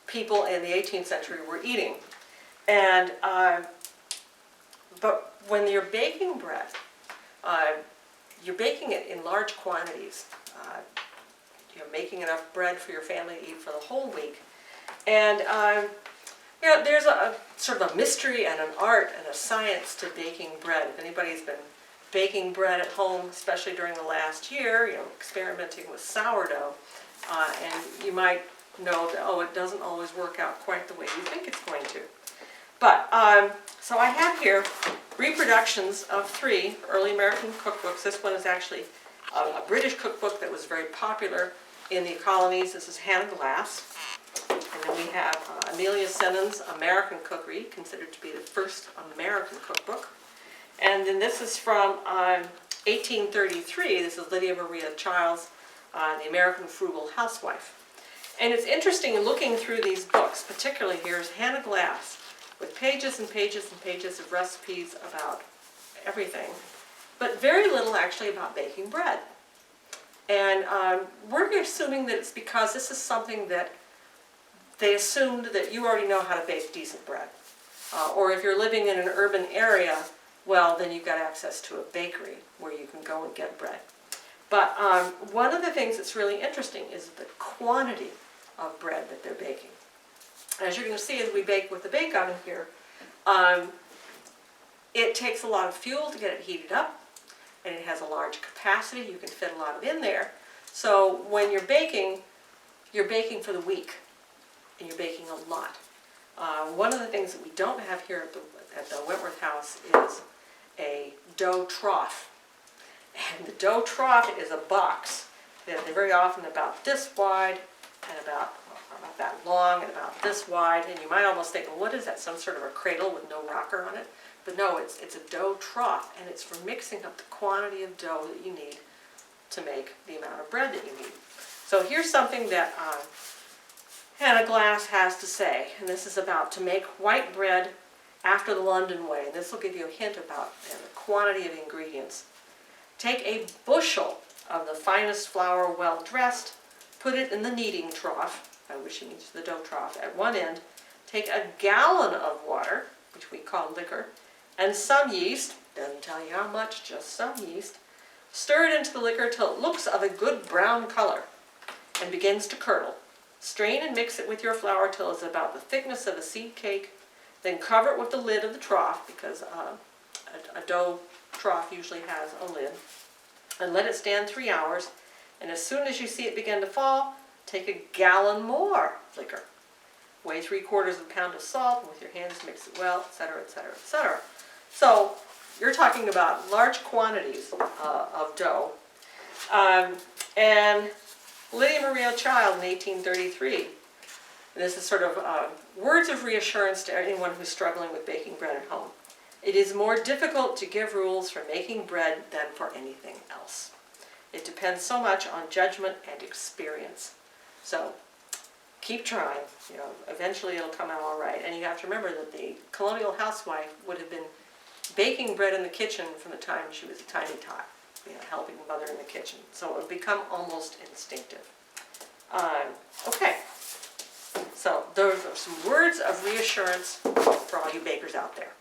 people in the 18th century were eating. And but when you're baking bread, you're baking it in large quantities. You're making enough bread for your family to eat for the whole week. And there's a sort of a mystery and an art and a science to baking bread. If anybody's been baking bread at home, especially during the last year, experimenting with sourdough, and you might know that, it doesn't always work out quite the way you think it's going to. But, so I have here reproductions of 3 early American cookbooks. This one is actually a British cookbook that was very popular in the colonies. This is Hanna Glasse. And then we have Amelia Simmons' American Cookery, considered to be the first American cookbook. And then this is from 1833. This is Lydia Maria Child's The American Frugal Housewife. And it's interesting in looking through these books, particularly here's Hanna Glasse, with pages and pages and pages of recipes about everything, but very little actually about baking bread. And we're assuming that it's because this is something that they assumed that you already know how to bake decent bread. Or if you're living in an urban area, well, then you've got access to a bakery where you can go and get bread. But one of the things that's really interesting is the quantity of bread that they're baking. As you're going to see as we bake with the bake oven here, it takes a lot of fuel to get it heated up, and it has a large capacity. You can fit a lot of it in there. So when you're baking for the week, and you're baking a lot. One of the things that we don't have here at the Wentworth house is a dough trough. And the dough trough is a box that they're very often about this wide and about that long and about this wide. And you might almost think, well, what is that, some sort of a cradle with no rocker on it? But no, it's a dough trough, and it's for mixing up the quantity of dough that you need to make the amount of bread that you need. So here's something that Hanna Glasse has to say, and this is about to make white bread after the London way. And this will give you a hint about the quantity of ingredients. Take a bushel of the finest flour well dressed, put it in the kneading trough, which means the dough trough, at one end. Take a gallon of water, which we call liquor, and some yeast, doesn't tell you how much, just some yeast. Stir it into the liquor till it looks of a good brown color and begins to curdle. Strain and mix it with your flour till it's about the thickness of a seed cake. Then cover it with the lid of the trough, because a dough trough usually has a lid. And let it stand 3 hours. And as soon as you see it begin to fall, take a gallon more liquor. Weigh 3/4 pound of salt, and with your hands mix it well, etc., etc., etc. So you're talking about large quantities of dough. And Lydia Maria Child in 1833. This is sort of words of reassurance to anyone who's struggling with baking bread at home. It is more difficult to give rules for making bread than for anything else. It depends so much on judgment and experience. So keep trying. Eventually it'll come out all right. And you have to remember that the colonial housewife would have been baking bread in the kitchen from the time she was a tiny tot. Helping mother in the kitchen. So it would become almost instinctive. Okay, so those are some words of reassurance for all you bakers out there.